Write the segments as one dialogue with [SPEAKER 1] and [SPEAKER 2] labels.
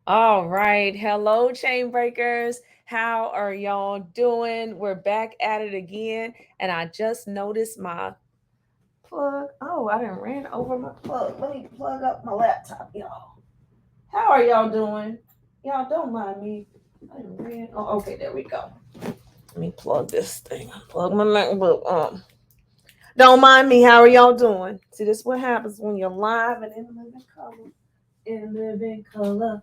[SPEAKER 1] All right. Hello, chain breakers. How are y'all doing? We're back at it again. And I just noticed my plug. Oh, I done ran over my plug. Let me plug up my laptop, y'all. How are y'all doing? Y'all don't mind me. I done ran. Oh, okay, there we go. Let me plug this thing. Plug my MacBook. Don't mind me. How are y'all doing? See, this is what happens when you're live and in living color. In living color.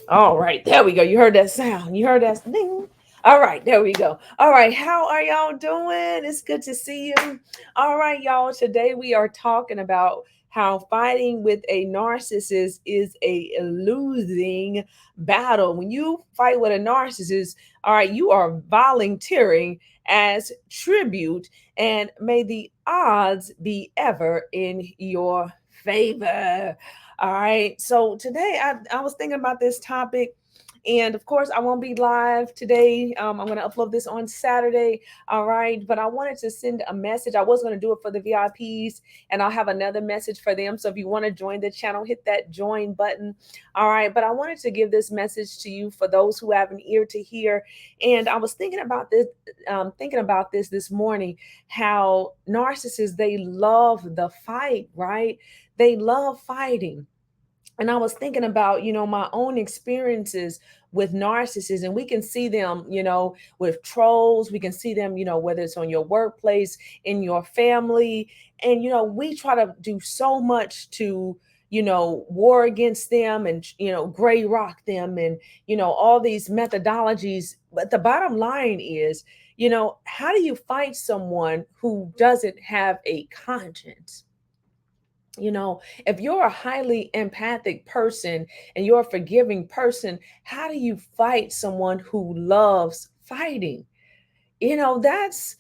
[SPEAKER 1] All right, there we go. You heard that sound. You heard that ding. All right, there we go. All right, how are y'all doing? It's good to see you. All right, y'all. Today we are talking about how fighting with a narcissist is a losing battle. When you fight with a narcissist, all right, you are volunteering as tribute, and may the odds be ever in your favor. All right. So today I was thinking about this topic. And of course, I won't be live today. I'm going to upload this on Saturday. All right. But I wanted to send a message. I was going to do it for the VIPs, and I'll have another message for them. So if you want to join the channel, hit that join button. All right. But I wanted to give this message to you for those who have an ear to hear. And I was thinking about this morning, how narcissists, they love the fight, right? They love fighting. And I was thinking about, my own experiences with narcissists, and we can see them, with trolls. We can see them, whether it's on your workplace, in your family. And, we try to do so much to, war against them and, gray rock them and, all these methodologies. But the bottom line is, how do you fight someone who doesn't have a conscience? If you're a highly empathic person and you're a forgiving person, how do you fight someone who loves fighting? That's,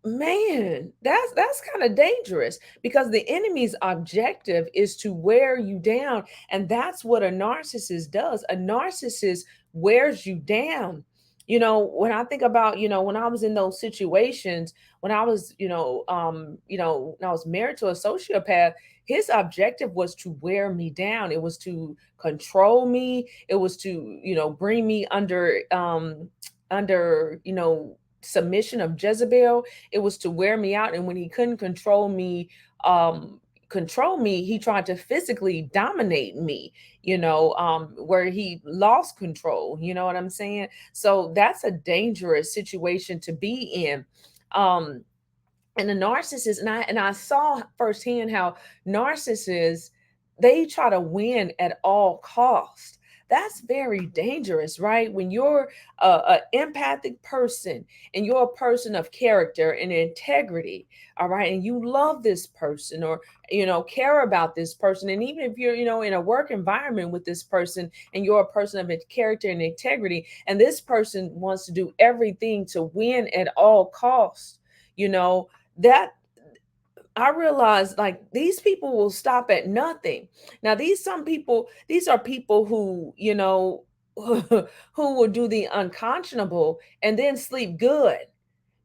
[SPEAKER 1] man, that's kind of dangerous, because the enemy's objective is to wear you down. And that's what a narcissist does. A narcissist wears you down. When I think about, when I was in those situations, when I was, when I was married to a sociopath, his objective was to wear me down. It was to control me. It was to, bring me under, submission of Jezebel. It was to wear me out. And when he couldn't control me, he tried to physically dominate me, where he lost control. You know what I'm saying? So that's a dangerous situation to be in. Um, and the narcissist, and I saw firsthand how narcissists, they try to win at all costs. That's very dangerous, right? When you're a empathic person and you're a person of character and integrity, all right, and you love this person, or care about this person, and even if you're, in a work environment with this person and you're a person of character and integrity, and this person wants to do everything to win at all costs, that I realize, like, these people will stop at nothing. Now, these are people who, who will do the unconscionable and then sleep good.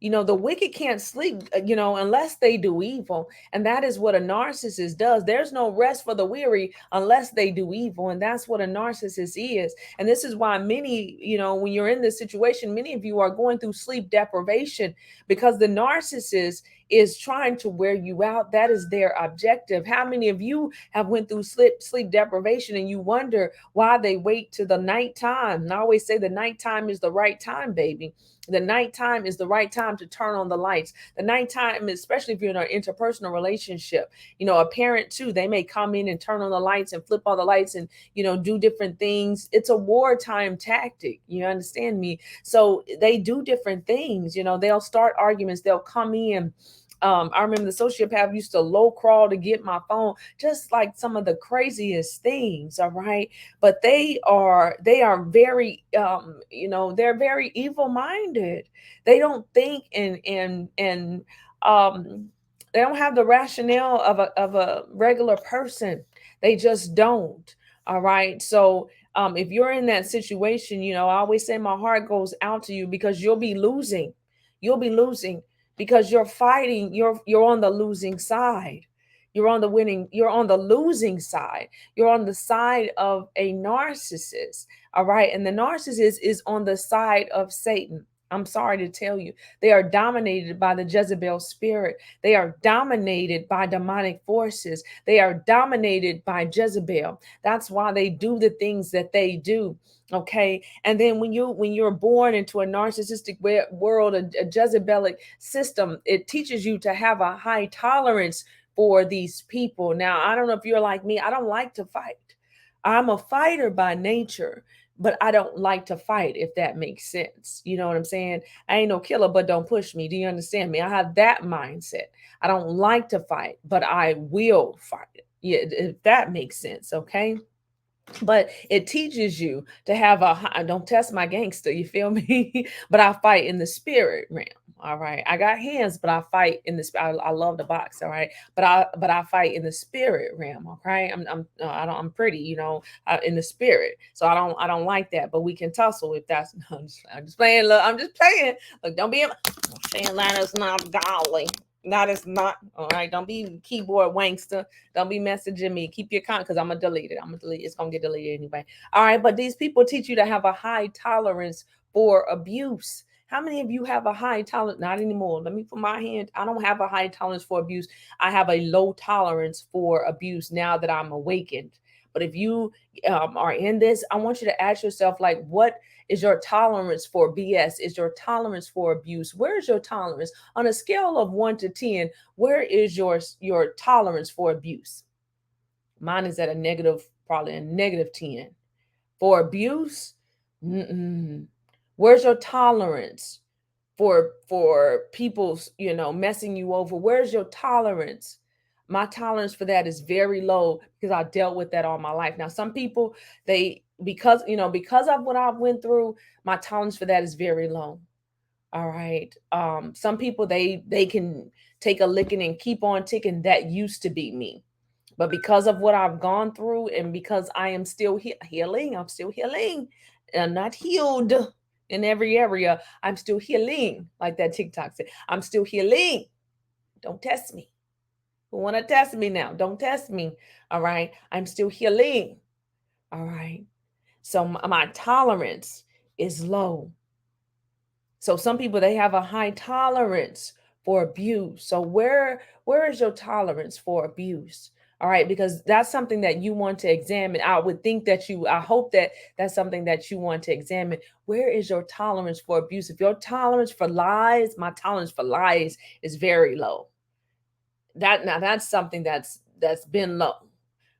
[SPEAKER 1] The wicked can't sleep, unless they do evil. And that is what a narcissist does. There's no rest for the weary unless they do evil. And that's what a narcissist is. And this is why many, when you're in this situation, many of you are going through sleep deprivation, because the narcissist is trying to wear you out. That is their objective. How many of you have went through sleep deprivation and you wonder why they wait to the nighttime? And I always say the nighttime is the right time, baby. The nighttime is the right time to turn on the lights. The nighttime, especially if you're in an interpersonal relationship, a parent too, they may come in and turn on the lights and flip all the lights and, do different things. It's a wartime tactic. You understand me? So they do different things. They'll start arguments. They'll come in. I remember the sociopath used to low crawl to get my phone, just like some of the craziest things. All right. But they are very, they're very evil minded. They don't think and they don't have the rationale of a regular person. They just don't. All right. So if you're in that situation, I always say my heart goes out to you, because you'll be losing. You'll be losing because you're fighting. You're on the losing side. you're on the losing side. You're on the side of a narcissist. All right. And the narcissist is on the side of Satan. I'm sorry to tell you, they are dominated by the Jezebel spirit. They are dominated by demonic forces. They are dominated by Jezebel. That's why they do the things that they do. Okay. And then when you're born into a narcissistic world, a Jezebelic system, it teaches you to have a high tolerance for these people. Now, I don't know if you're like me, I don't like to fight. I'm a fighter by nature, but I don't like to fight, if that makes sense. You know what I'm saying? I ain't no killer, but don't push me. Do you understand me? I have that mindset. I don't like to fight, but I will fight. Yeah, if that makes sense. Okay. But it teaches you to have a don't test my gangster, you feel me? But I fight in the spirit realm. All right, I got hands, but I fight in the I love the box. All right, but I fight in the spirit realm. Okay, I'm pretty, in the spirit, so I don't like that. But we can tussle if that's I'm just playing. Look, I'm just playing. Look, don't be saying that is not golly. That is not all right. Don't be keyboard wankster. Don't be messaging me. Keep your comment, because I'm gonna delete it. I'm gonna delete it. It's gonna get deleted anyway. All right, but these people teach you to have a high tolerance for abuse. How many of you have a high tolerance? Not anymore. Let me put my hand. I don't have a high tolerance for abuse. I have a low tolerance for abuse now that I'm awakened. But if you are in this, I want you to ask yourself, like, what is your tolerance for BS? Is your tolerance for abuse? Where is your tolerance on a scale of 1 to 10? Where is your tolerance for abuse? Mine is at a negative, probably a -10. For abuse, where's your tolerance for people, messing you over? Where's your tolerance? My tolerance for that is very low, because I dealt with that all my life. Now, some people, they because of what I've went through, my tolerance for that is very low. All right. Some people, they can take a licking and keep on ticking. That used to be me. But because of what I've gone through, and because I am still healing, I'm still healing. I'm not healed in every area. I'm still healing, like that TikTok said. I'm still healing. Don't test me. Who want to test me now? Don't test me. All right. I'm still healing. All right. So my tolerance is low. So some people, they have a high tolerance for abuse. So where is your tolerance for abuse? All right, because that's something that you want to examine. I hope that that's something that you want to examine. Where is your tolerance for abuse? If your tolerance for lies, my tolerance for lies is very low. That's something that's been low.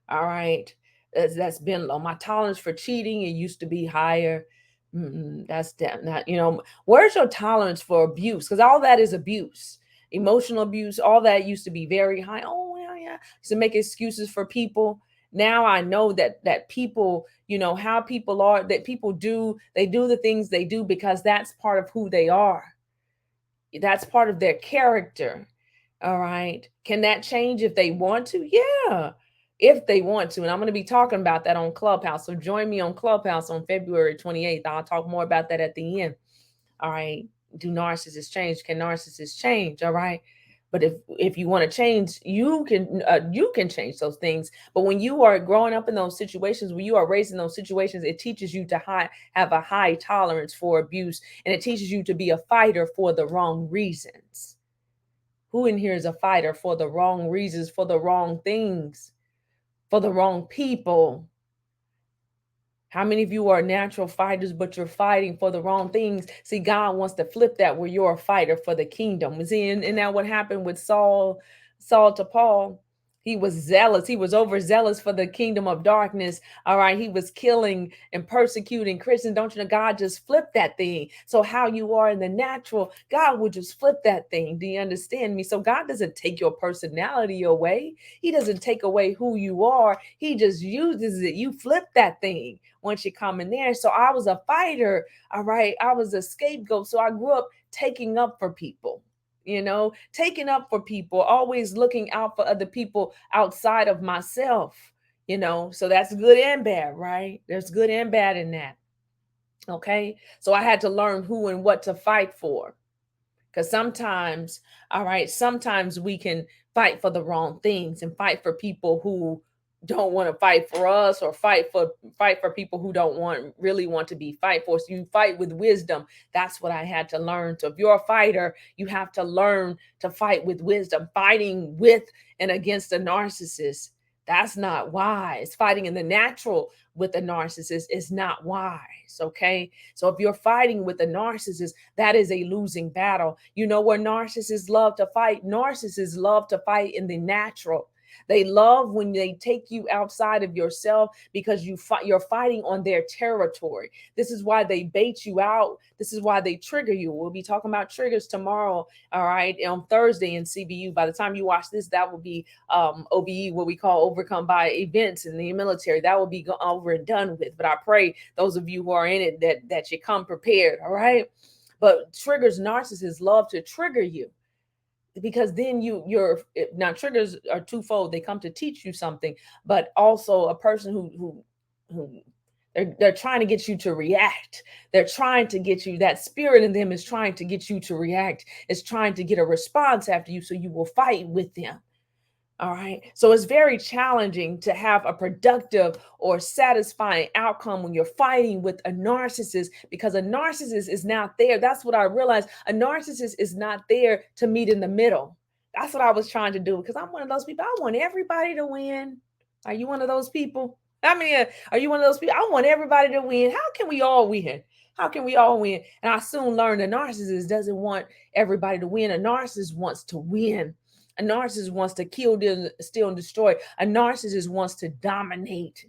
[SPEAKER 1] All right. That's been low. My tolerance for cheating, it used to be higher. That's not, where's your tolerance for abuse? Because all that is abuse, emotional abuse, all that used to be very high. Oh, yeah, yeah. To make excuses for people. Now I know that people, how people are, that they do the things they do because that's part of who they are. That's part of their character. All right. Can that change if they want to? Yeah, if they want to. And I'm going to be talking about that on Clubhouse. So join me on Clubhouse on February 28th. I'll talk more about that at the end. All right. Do narcissists change? Can narcissists change? All right. But if you want to change, you can change those things. But when you are growing up in those situations, when you are raised in those situations, it teaches you to have a high tolerance for abuse, and it teaches you to be a fighter for the wrong reasons. Who in here is a fighter for the wrong reasons, for the wrong things, for the wrong people? How many of you are natural fighters, but you're fighting for the wrong things? See, God wants to flip that, where you're a fighter for the kingdom. See, and now what happened with Saul to Paul? He was zealous. He was overzealous for the kingdom of darkness. All right. He was killing and persecuting Christians. Don't you know God just flipped that thing? So how you are in the natural, God will just flip that thing. Do you understand me? So God doesn't take your personality away. He doesn't take away who you are. He just uses it. You flip that thing once you come in there. So I was a fighter. All right. I was a scapegoat. So I grew up taking up for people. Taking up for people, always looking out for other people outside of myself, so that's good and bad, right? There's good and bad in that. Okay. So I had to learn who and what to fight for, Because sometimes, all right, sometimes we can fight for the wrong things and fight for people who don't want to fight for us, or fight for people who don't really want to be fight for. So you fight with wisdom. That's what I had to learn. So if you're a fighter, you have to learn to fight with wisdom. Fighting with and against a narcissist, that's not wise. Fighting in the natural with a narcissist is not wise. Okay. So if you're fighting with a narcissist, that is a losing battle. You know where narcissists love to fight? Narcissists love to fight in the natural. They love when they take you outside of yourself, because you're fighting on their territory. This is why they bait you out. This is why they trigger you. We'll be talking about triggers tomorrow, all right, on Thursday in CBU. By the time you watch this, that will be OBE, what we call overcome by events in the military. That will be over and done with. But I pray those of you who are in it that you come prepared, all right? But triggers, narcissists love to trigger you, because then you're now, triggers are twofold. They come to teach you something, but also a person who they're trying to get you to react. They're trying to get you, that spirit in them is trying to get you to react. It's trying to get a response after you, so you will fight with them. All right. So it's very challenging to have a productive or satisfying outcome when you're fighting with a narcissist, because a narcissist is not there. That's what I realized. A narcissist is not there to meet in the middle. That's what I was trying to do, because I'm one of those people. I want everybody to win. Are you one of those people? I mean, are you one of those people? I want everybody to win. How can we all win? How can we all win? And I soon learned a narcissist doesn't want everybody to win. A narcissist wants to win. A narcissist wants to kill, steal, and destroy. A narcissist wants to dominate.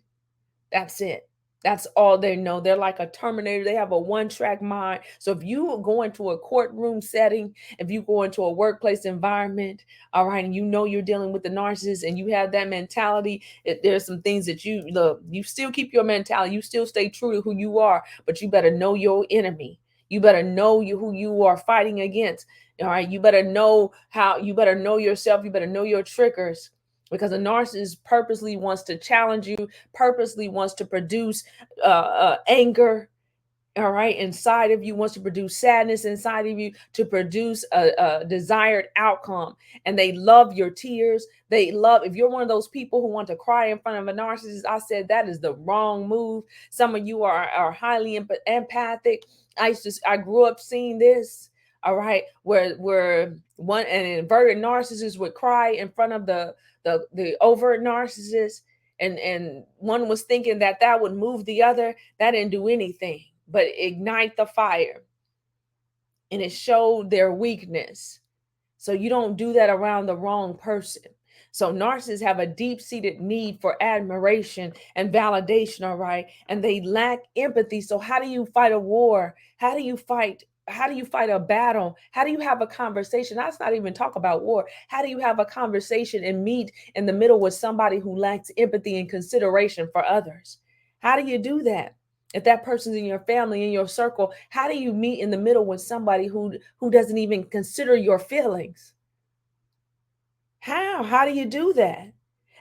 [SPEAKER 1] That's it. That's all they know. They're like a Terminator. They have a one-track mind. So if you go into a courtroom setting, if you go into a workplace environment, all right, and you know you're dealing with the narcissist and you have that mentality, there's some things that you look, you still keep your mentality. You still stay true to who you are, but you better know your enemy. You better know who you are fighting against. All right. You better know you better know yourself. You better know your triggers, because a narcissist purposely wants to challenge you, purposely wants to produce anger, all right, inside of you, wants to produce sadness inside of you, to produce a desired outcome. And they love your tears. They love, if you're one of those people who want to cry in front of a narcissist, I said that is the wrong move. Some of you are highly empathic. I grew up seeing this, all right, where an inverted narcissist would cry in front of the overt narcissist, and one was thinking that would move the other. That didn't do anything but ignite the fire, and it showed their weakness. So you don't do that around the wrong person. So narcissists have a deep-seated need for admiration and validation, all right? And they lack empathy. So how do you fight a war? How do you fight a battle? How do you have a conversation? Let's not even talk about war. How do you have a conversation and meet in the middle with somebody who lacks empathy and consideration for others? How do you do that? If that person's in your family, in your circle, how do you meet in the middle with somebody who doesn't even consider your feelings? How do you do that?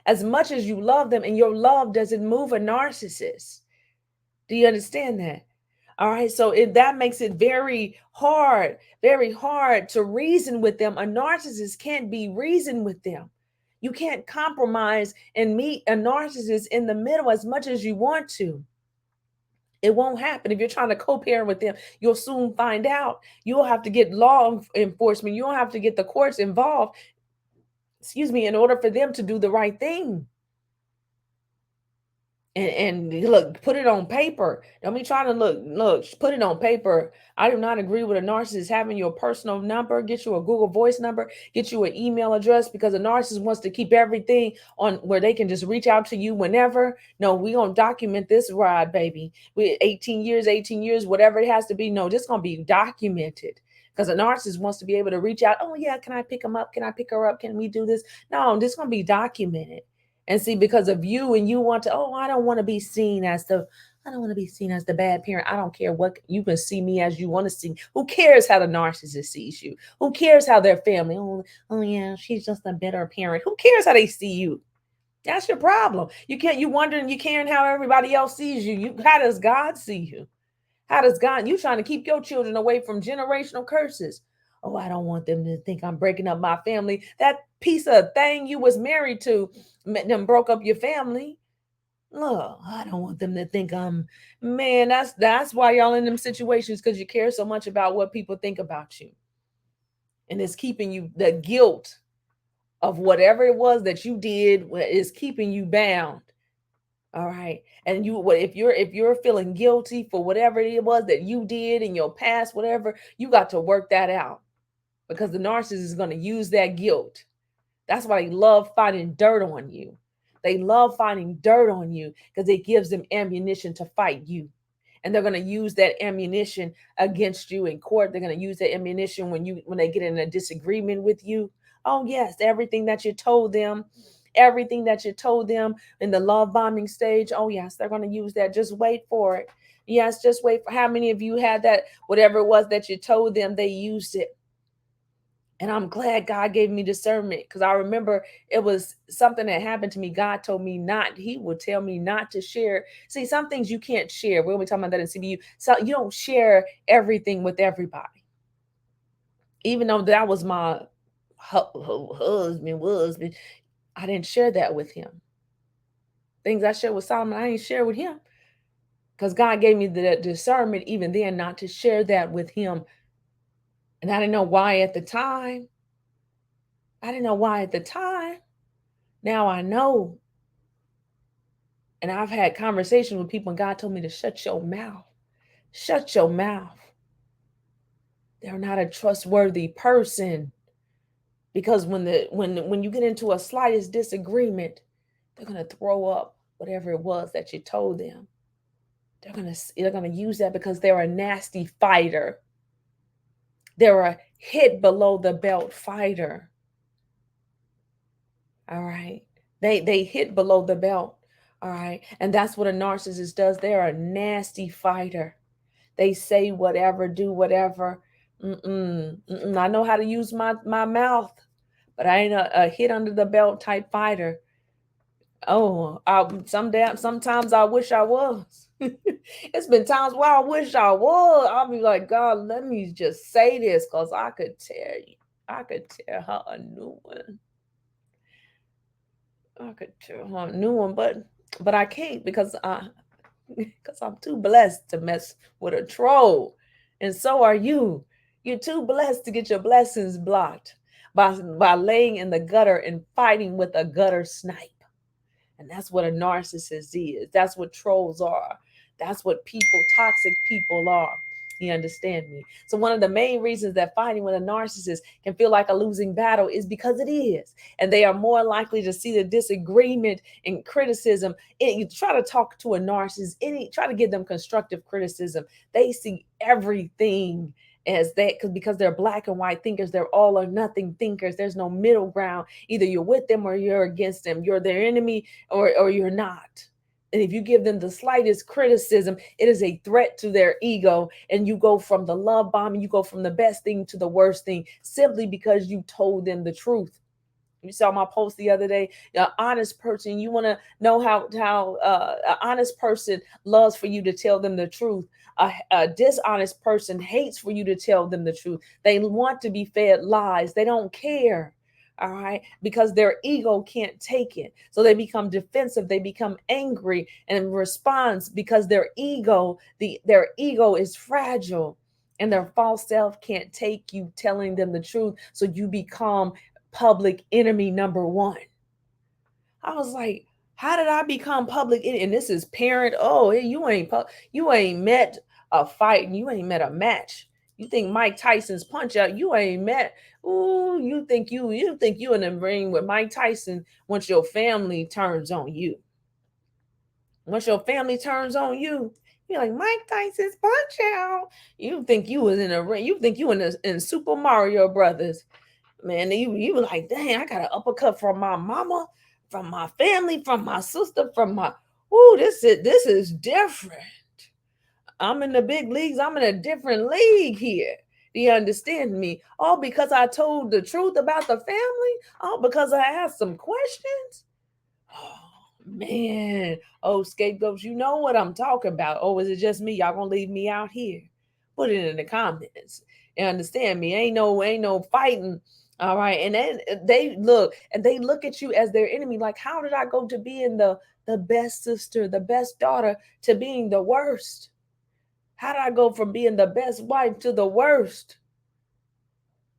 [SPEAKER 1] As much as you love them, and your love doesn't move a narcissist. Do you understand that? All right. So that makes it very hard to reason with them. A narcissist can't be reasoned with them. You can't compromise and meet a narcissist in the middle as much as you want to. It won't happen. If you're trying to co-parent with them, you'll soon find out. You'll have to get law enforcement. You'll have to get the courts involved, in order for them to do the right thing. And look, put it on paper. Don't be trying to look, put it on paper. I do not agree with a narcissist having your personal number, get you a Google Voice number, get you an email address, because a narcissist wants to keep everything on where they can just reach out to you whenever. No, we gonna document this ride, baby. We 18 years, whatever it has to be. No, this gonna be documented. Because a narcissist wants to be able to reach out. Oh yeah, can I pick him up? Can I pick her up? Can we do this? No, this gonna be documented. And see, because of you, and you want to, I don't want to be seen as the bad parent. I don't care what, you can see me as you want to see. Who cares how the narcissist sees you? Who cares how their family? Oh yeah, she's just a better parent. Who cares how they see you? That's your problem. You wondering, you caring how everybody else sees you. How does God see you? How does God, you trying to keep your children away from generational curses? Oh, I don't want them to think I'm breaking up my family. That piece of thing you was married to them broke up your family. Look, I don't want them to think I'm, man, that's why y'all in them situations, because you care so much about what people think about you. And it's keeping you, the guilt of whatever it was that you did is keeping you bound. All right. And you, what if you're feeling guilty for whatever it was that you did in your past, whatever, you got to work that out, because the narcissist is going to use that guilt. That's why they love finding dirt on you. They love finding dirt on you because it gives them ammunition to fight you. And they're going to use that ammunition against you in court. They're going to use that ammunition when they get in a disagreement with you. Oh yes, everything that you told them in the love bombing stage. Oh yes, they're going to use that. Just wait for it. Yes, just wait for. How many of you had that? Whatever it was that you told them, they used it. And I'm glad God gave me discernment, because I remember it was something that happened to me. God told me not, he would tell me not to share. See, some things you can't share. We'll be talking about that in CBU. So you don't share everything with everybody. Even though that was my husband, I didn't share that with him. Things I shared with Solomon, I didn't share with him, because God gave me the discernment even then not to share that with him. And I didn't know why at the time. Now I know. And I've had conversations with people, and God told me to shut your mouth. Shut your mouth. They're not a trustworthy person, because when you get into a slightest disagreement, they're gonna throw up whatever it was that you told them. They're gonna use that because they're a nasty fighter. They're a hit below the belt fighter. All right. They hit below the belt. All right. And that's what a narcissist does. They're a nasty fighter. They say whatever, do whatever. I know how to use my mouth, but I ain't a hit under the belt type fighter. Oh, sometimes I wish I was. It's been times where I wish I was. I'll be like, God, let me just say this, because I could tell her a new one. I could tell her a new one, but I can't, because I'm too blessed to mess with a troll. And so are you. You're too blessed to get your blessings blocked by laying in the gutter and fighting with a gutter snipe. And that's what a narcissist is. That's what trolls are. That's what toxic people are. You understand me? So one of the main reasons that fighting with a narcissist can feel like a losing battle is because it is. And they are more likely to see the disagreement and criticism. You try to talk to a narcissist, try to give them constructive criticism. They see everything as that, because they're black and white thinkers. They're all or nothing thinkers. There's no middle ground. Either you're with them or you're against them. You're their enemy or you're not. And if you give them the slightest criticism, it is a threat to their ego. And you go from the love bomb, and you go from the best thing to the worst thing, simply because you told them the truth. You saw my post the other day. An honest person, you want to know how an honest person loves for you to tell them the truth. A dishonest person hates for you to tell them the truth. They want to be fed lies. They don't care. All right, because their ego can't take it. So they become defensive, they become angry and response, because their ego is fragile, and their false self can't take you telling them the truth. So you become public enemy number one. I was like, how did I become public enemy? And this is parent. Oh, you ain't met a fight, and you ain't met a match. You think Mike Tyson's punch out? You ain't met. Ooh, you think you in the ring with Mike Tyson once your family turns on you. Once your family turns on you, you're like, Mike Tyson's punch out. You think you was in a ring. You think you in Super Mario Brothers. Man, you were like, dang, I got an uppercut from my mama, from my family, from my sister, from my. Ooh, this is different. I'm in the big leagues. I'm in a different league here. Do you understand me? All because I told the truth about the family? All because I asked some questions? Oh, man. Oh, scapegoats, you know what I'm talking about. Oh, is it just me? Y'all gonna leave me out here? Put it in the comments. You understand me? Ain't no fighting. All right. And then they look at you as their enemy. Like, how did I go to being the best sister, the best daughter, to being the worst? How did I go from being the best wife to the worst?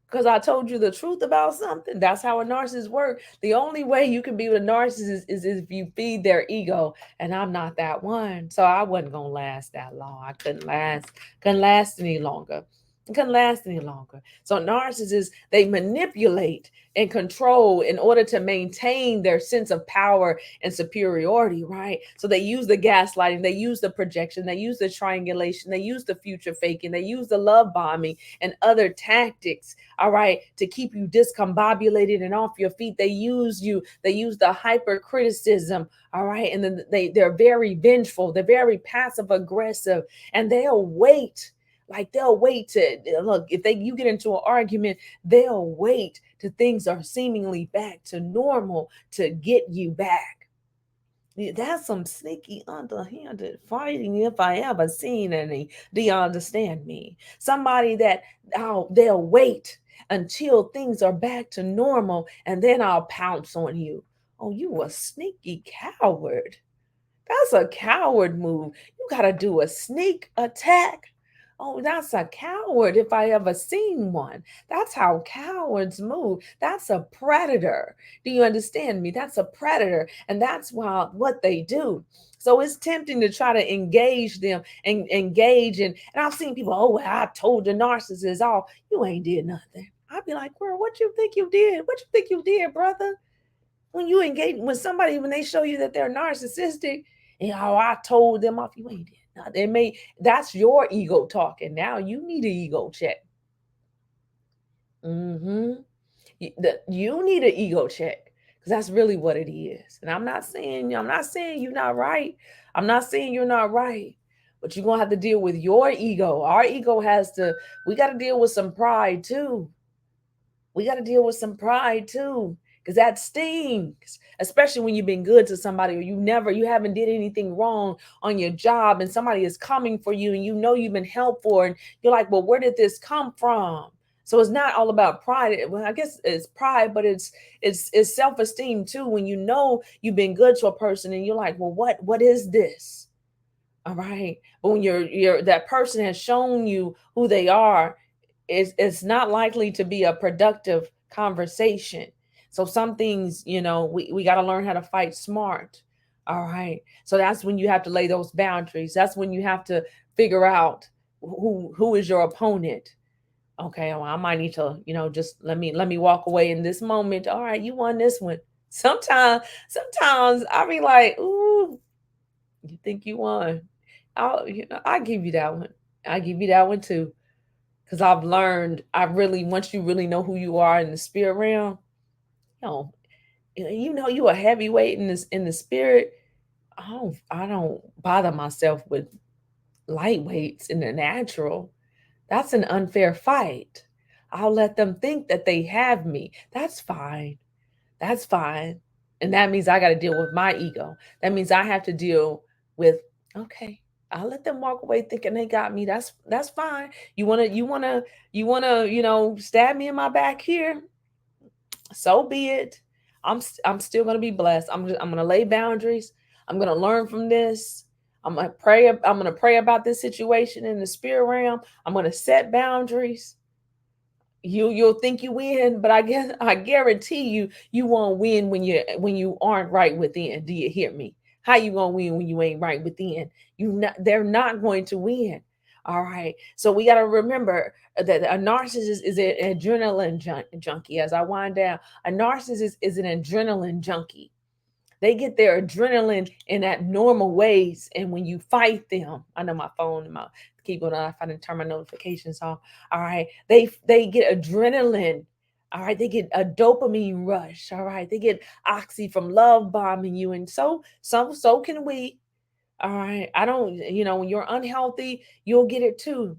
[SPEAKER 1] Because I told you the truth about something. That's how a narcissist works. The only way you can be with a narcissist is if you feed their ego. And I'm not that one. So I wasn't gonna last that long. I couldn't last any longer. It couldn't last any longer. So narcissists, they manipulate and control in order to maintain their sense of power and superiority, right? So they use the gaslighting, they use the projection, they use the triangulation, they use the future faking, they use the love bombing and other tactics, all right, to keep you discombobulated and off your feet. They use the hyper criticism, all right, and then they're very vengeful, they're very passive aggressive, and they'll wait. Like, they'll wait to look, if you get into an argument, they'll wait till things are seemingly back to normal to get you back. That's some sneaky, underhanded fighting if I ever seen any. Do you understand me? Somebody that, oh, they'll wait until things are back to normal and then I'll pounce on you. Oh, you a sneaky coward. That's a coward move. You got to do a sneak attack. Oh, that's a coward if I ever seen one. That's how cowards move. That's a predator. Do you understand me? That's a predator. And that's what they do. So it's tempting to try to engage them and engage and I've seen people, oh, well, I told the narcissist, oh, you ain't did nothing. I'd be like, girl, what you think you did? What you think you did, brother? When you engage when somebody, when they show you that they're narcissistic, and oh, I told them off, you ain't did nothing. That's your ego talking. Now you need an ego check. Mm-hmm. You need an ego check because that's really what it is. And I'm not saying you're not right. I'm not saying you're not right, but you're gonna have to deal with your ego. Our ego we got to deal with some pride too. We got to deal with some pride too, because that stings, especially when you've been good to somebody or you haven't did anything wrong on your job and somebody is coming for you and you know you've been helpful and you're like, well, where did this come from? So it's not all about pride. Well, I guess it's pride, but it's self-esteem too. When you know you've been good to a person and you're like, well, what is this? All right. But when you're that person has shown you who they are, it's not likely to be a productive conversation. So some things, we got to learn how to fight smart. All right. So that's when you have to lay those boundaries. That's when you have to figure out who is your opponent. Okay, well, I might need to, just let me walk away in this moment. All right, you won this one. Sometimes I be like, ooh, you think you won? I give you that one. I give you that one too. Because I've learned, once you really know who you are in the spirit realm, you know, you a heavyweight in the spirit. I don't bother myself with lightweights in the natural. That's an unfair fight. I'll let them think that they have me. That's fine. That's fine. And that means I got to deal with my ego. That means I have to deal with, okay, I'll let them walk away thinking they got me. That's fine. You wanna, stab me in my back here? So be it. I'm still gonna be blessed. I'm gonna lay boundaries. I'm gonna learn from this. I'm gonna pray about this situation in the spirit realm. I'm gonna set boundaries. You'll think you win, but I guarantee you won't win when you aren't right within. Do you hear me? How you gonna win when you ain't right within? They're not going to win. All right. So we got to remember that a narcissist is an adrenaline junkie. As I wind down, a narcissist is an adrenaline junkie. They get their adrenaline in abnormal ways. And when you fight them, I know my phone and my keyboard off, I didn't turn my notifications off. All right. They get adrenaline. All right. They get a dopamine rush. All right. They get oxy from love bombing you. And so can we. All right. I don't, when you're unhealthy, you'll get it too.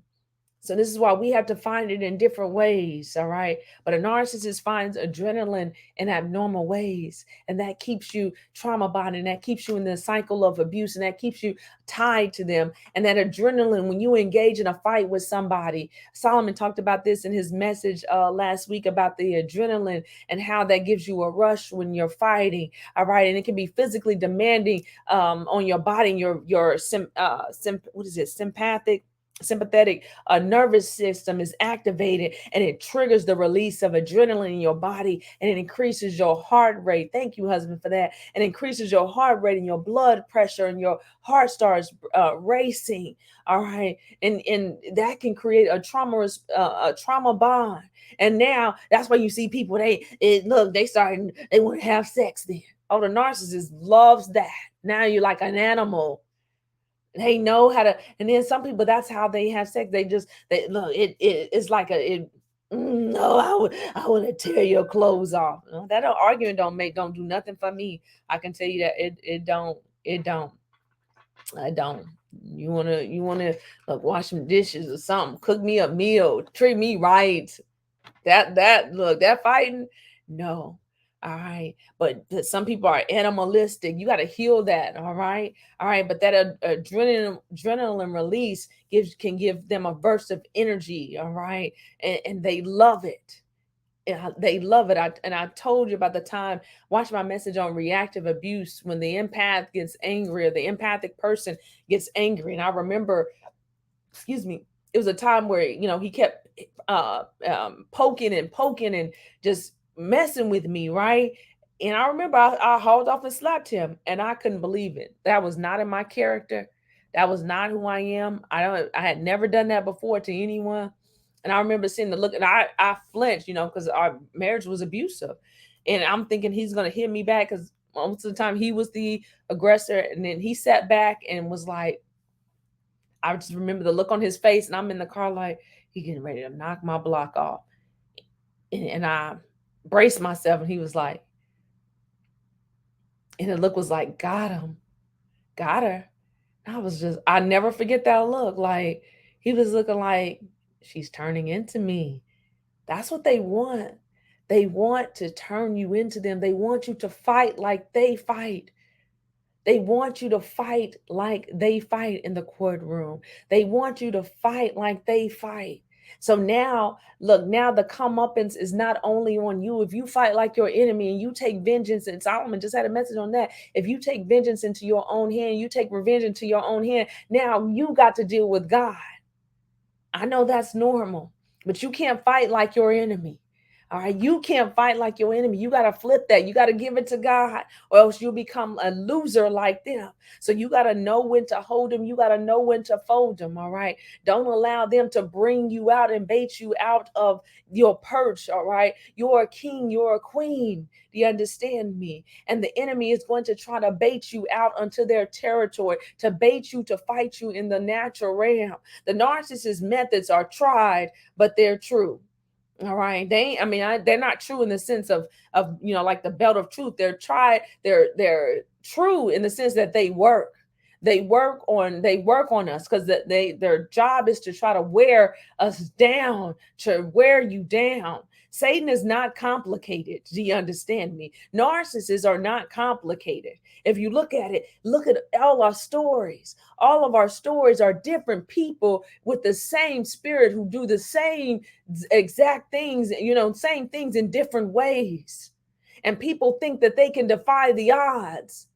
[SPEAKER 1] So this is why we have to find it in different ways, all right? But a narcissist finds adrenaline in abnormal ways, and that keeps you trauma bonded, and that keeps you in the cycle of abuse, and that keeps you tied to them. And that adrenaline, when you engage in a fight with somebody, Solomon talked about this in his message last week about the adrenaline and how that gives you a rush when you're fighting, all right? And it can be physically demanding on your body, and what is it, sympathetic nervous system is activated, and it triggers the release of adrenaline in your body, and it increases your heart rate. Thank you, husband, for that. And increases your heart rate and your blood pressure, and your heart starts racing. All right, and that can create a trauma bond. And now that's why you see people, they want to have sex then. Oh, the narcissist loves that. Now you're like an animal. They know how to, and then some people, that's how they have sex. They look, it's like no, I want to tear your clothes off. No, that argument don't do nothing for me. I can tell you that it don't. I don't. You wanna wash some dishes or something, cook me a meal, treat me right. That fighting, no. All right, but some people are animalistic. You got to heal that. All right, but that adrenaline release can give them a burst of energy. All right, and they love it. Yeah, they love it. I told you about the time. Watch my message on reactive abuse, when the empath gets angry, or the empathic person gets angry. And I remember, excuse me, it was a time where he kept poking and just messing with me, right? And I remember I hauled off and slapped him, and I couldn't believe it. That was not in my character. That was not who I am. I had never done that before to anyone. And I remember seeing the look, and I flinched, because our marriage was abusive, and I'm thinking he's gonna hit me back, because most of the time he was the aggressor. And then he sat back and was like, I just remember the look on his face, and I'm in the car like, he getting ready to knock my block off. And I braced myself, and he was like, and the look was like, got him, got her. I never forget that look. Like, he was looking like, she's turning into me. That's what they want. They want to turn you into them. They want you to fight like they fight. They want you to fight like they fight in the courtroom. They want you to fight like they fight. So now, look, now the comeuppance is not only on you. If you fight like your enemy and you take vengeance, and Solomon just had a message on that. If you take vengeance into your own hand, you take revenge into your own hand, now you got to deal with God. I know that's normal, but you can't fight like your enemy. All right, you can't fight like your enemy. You got to flip that. You got to give it to God, or else you'll become a loser like them. So you got to know when to hold them. You got to know when to fold them. All right, don't allow them to bring you out and bait you out of your perch. All right, you're a king, you're a queen. Do you understand me? And the enemy is going to try to bait you out onto their territory, to bait you, to fight you in the natural realm. The narcissist methods are tried, but they're true. All right. They're not true in the sense of like the belt of truth. They're true in the sense that they work. They work on us, because their job is to try to wear us down, to wear you down. Satan is not complicated. Do you understand me? Narcissists are not complicated. If you look at it, look at all our stories. All of our stories are different people with the same spirit, who do the same exact things, same things in different ways. And people think that they can defy the odds.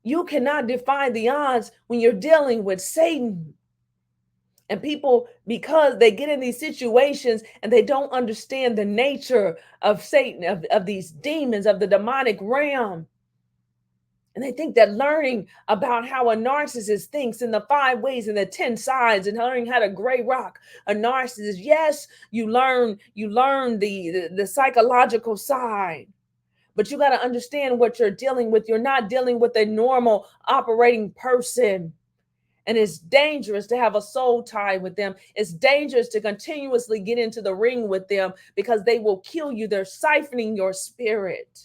[SPEAKER 1] You cannot defy the odds when you're dealing with Satan. And people, because they get in these situations and they don't understand the nature of Satan, of these demons, of the demonic realm. And they think that learning about how a narcissist thinks in the 5 ways and the 10 sides, and learning how to gray rock a narcissist. Yes, you learn the psychological side, but you got to understand what you're dealing with. You're not dealing with a normal operating person. And it's dangerous to have a soul tie with them. It's dangerous to continuously get into the ring with them, because they will kill you. They're siphoning your spirit.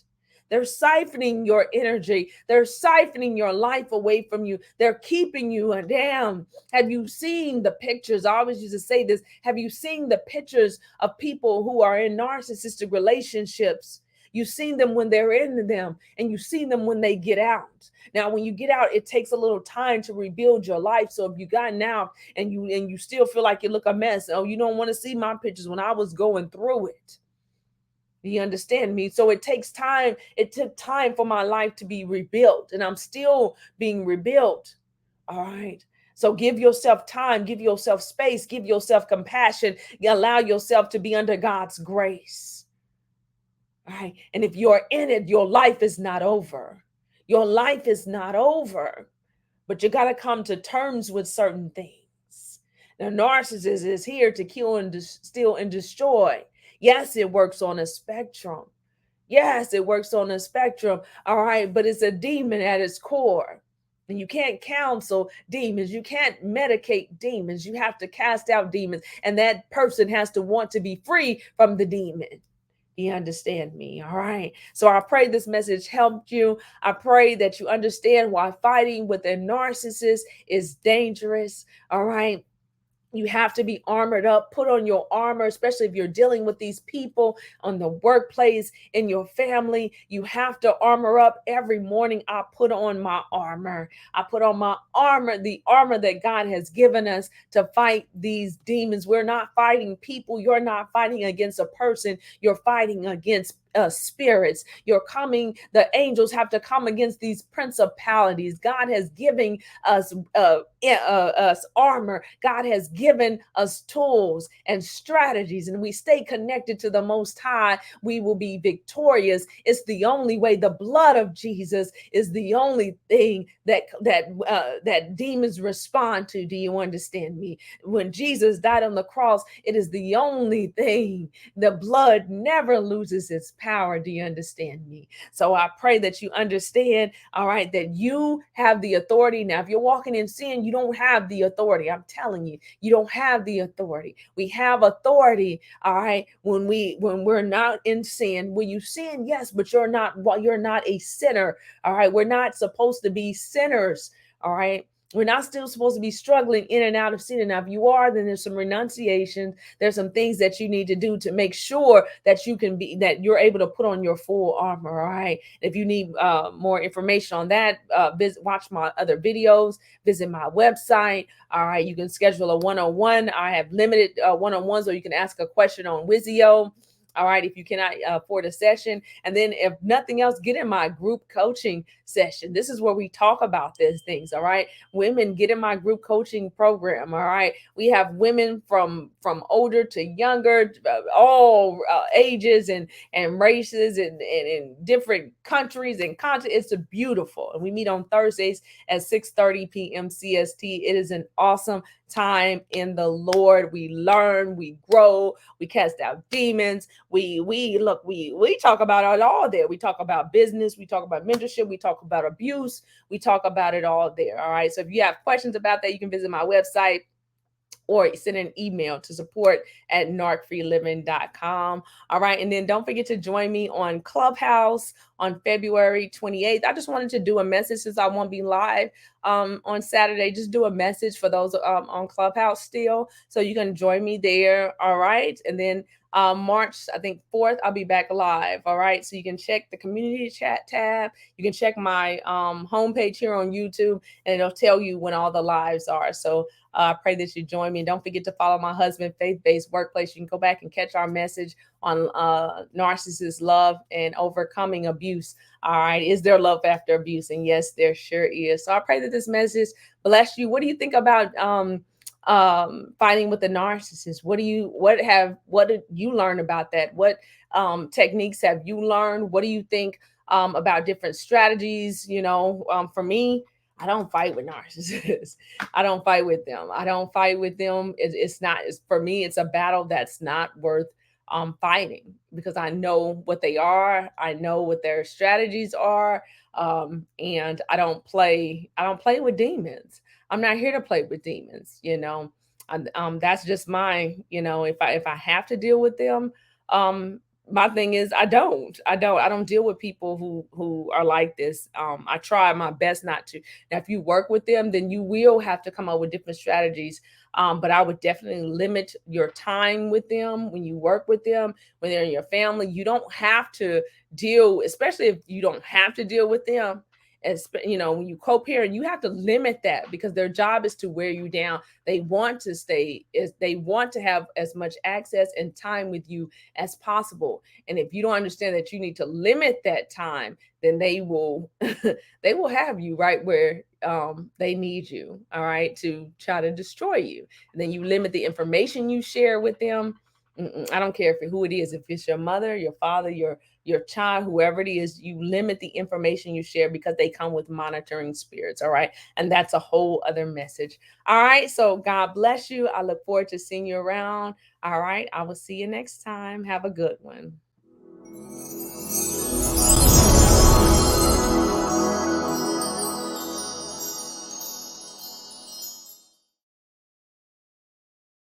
[SPEAKER 1] They're siphoning your energy. They're siphoning your life away from you. They're keeping you down. Have you seen the pictures? I always used to say this. Have you seen the pictures of people who are in narcissistic relationships? You've seen them when they're in them, and you've seen them when they get out. Now, when you get out, it takes a little time to rebuild your life. So if you gotten out and you still feel like you look a mess, oh, you don't want to see my pictures when I was going through it. You understand me? So it takes time. It took time for my life to be rebuilt, and I'm still being rebuilt. All right. So give yourself time, give yourself space, give yourself compassion. Allow yourself to be under God's grace. All right. And if you're in it, your life is not over. Your life is not over. But you got to come to terms with certain things. The narcissist is here to kill and steal and destroy. Yes, it works on a spectrum. Yes, it works on a spectrum. All right. But it's a demon at its core. And you can't counsel demons. You can't medicate demons. You have to cast out demons. And that person has to want to be free from the demon. You understand me? All right. So I pray this message helped you. I pray that you understand why fighting with a narcissist is dangerous. All right. You have to be armored up, put on your armor, especially if you're dealing with these people on the workplace, in your family. You have to armor up. Every morning I put on my armor. I put on my armor, the armor that God has given us to fight these demons. We're not fighting people. You're not fighting against a person. You're fighting against spirits. The angels have to come against these principalities. God has given us us armor. God has given us tools and strategies, and we stay connected to the Most High, we will be victorious. It's the only way. The blood of Jesus is the only thing that demons respond to. Do you understand me? When Jesus died on the cross, it is the only thing. The blood never loses its power. Do you understand me? So I pray that you understand, all right, that you have the authority. Now, if you're walking in sin, you don't have the authority. I'm telling you, you don't have the authority. We have authority, all right, when we're not in sin. When you sin, yes, but you're not a sinner. All right. We're not supposed to be sinners. All right. We're not still supposed to be struggling in and out of sin. And if you are, then there's some renunciation. There's some things that you need to do to make sure that you're able to put on your full armor. All right. If you need more information on that, watch my other videos, visit my website. All right. You can schedule a one-on-one. I have limited one-on-ones, or you can ask a question on Wizio. All right, if you cannot afford a session. And then if nothing else, get in my group coaching session. This is where we talk about these things. All right. Women, get in my group coaching program. All right. We have women from older to younger, all ages and races and in different countries and continents. It's beautiful. And we meet on Thursdays at 6:30 p.m. CST. It is an awesome time in the Lord. We learn, we grow, we cast out demons. We talk about it all there. We talk about business, we talk about mentorship, we talk about abuse, we talk about it all there. All right. So if you have questions about that, you can visit my website or send an email to support@narcfreeliving.com. All right. And then don't forget to join me on Clubhouse on February 28th. I just wanted to do a message since I won't be live on Saturday. Just do a message for those on Clubhouse still. So you can join me there. All right. And then March, I think 4th, I'll be back live. All right. So you can check the community chat tab. You can check my homepage here on YouTube, and it'll tell you when all the lives are. So I pray that you join me. And don't forget to follow my husband, Faith-Based Workplace. You can go back and catch our message on narcissist love and overcoming abuse. All right. Is there love after abuse? And yes, there sure is. So I pray that this message bless you. What do you think about fighting with the narcissist? What did you learn about that? What techniques have you learned? What do you think about different strategies? For me, I don't fight with narcissists. I don't fight with them. For me, it's a battle that's not worth fighting, because I know what they are. I know what their strategies are. And I don't play with demons. I'm not here to play with demons. That's just mine. If I have to deal with them, my thing is I don't deal with people who are like this. I try my best not to. Now if you work with them, then you will have to come up with different strategies. But I would definitely limit your time with them when you work with them, when they're in your family. You don't have to deal, especially if you don't have to deal with them. As you know, when you co-parent, you have to limit that because their job is to wear you down. They want to stay, is they want to have as much access and time with you as possible. And if you don't understand that you need to limit that time, then they will they will have you right where they need you, all right, to try to destroy you. And then you limit the information you share with them. I don't care if who it is, if it's your mother, your father, your child, whoever it is, you limit the information you share because they come with monitoring spirits, all right? And that's a whole other message. All right, so God bless you. I look forward to seeing you around. All right, I will see you next time. Have a good one.